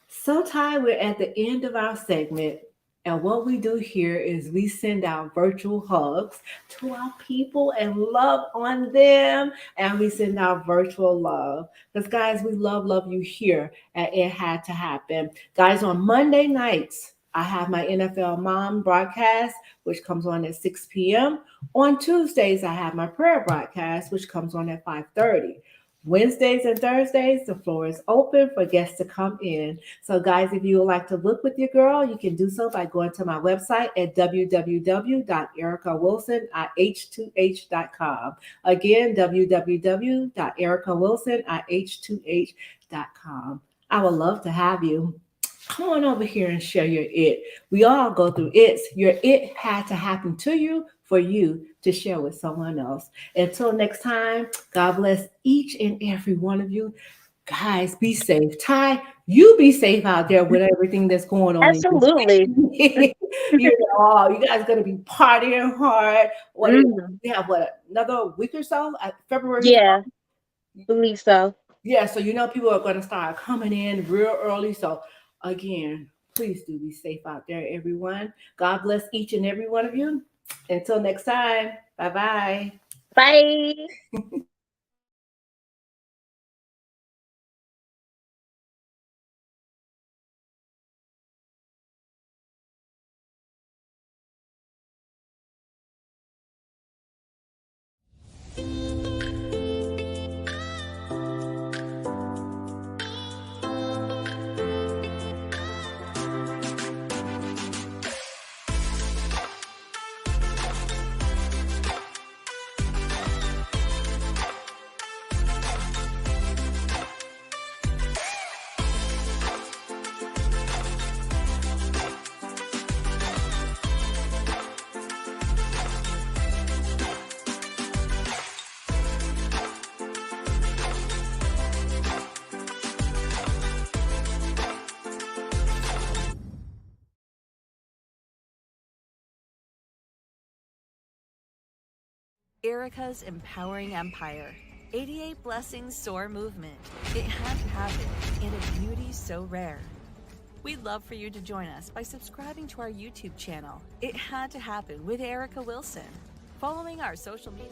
So, Ty, we're at the end of our segment. And what we do here is we send out virtual hugs to our people and love on them. And we send out virtual love. Because, guys, we love you here at It Had to Happen. Guys, on Monday nights, I have my NFL Mom broadcast, which comes on at 6 p.m. On Tuesdays, I have my prayer broadcast, which comes on at 5:30. Wednesdays and Thursdays, the floor is open for guests to come in. So, guys, if you would like to look with your girl, you can do so by going to my website at www.ericawilsonIH2H.com. Again, www.ericawilsonIH2H.com. I would love to have you. Come on over here and share your it. We all go through it. Your it had to happen to you for you to share with someone else. Until next time, God bless each and every one of you. Guys, be safe. Ty, you be safe out there with everything that's going on. Absolutely. You guys gonna be partying hard. We have another week or so at February? Yeah, believe so. Yeah, so people are gonna start coming in real early. So again, please do be safe out there, everyone. God bless each and every one of you. Until next time, bye-bye. Bye. Erica's Empowering Empire. 88 Blessings Soar Movement. It had to happen in a beauty so rare. We'd love for you to join us by subscribing to our YouTube channel, It Had to Happen with Erica Wilson. Following our social media.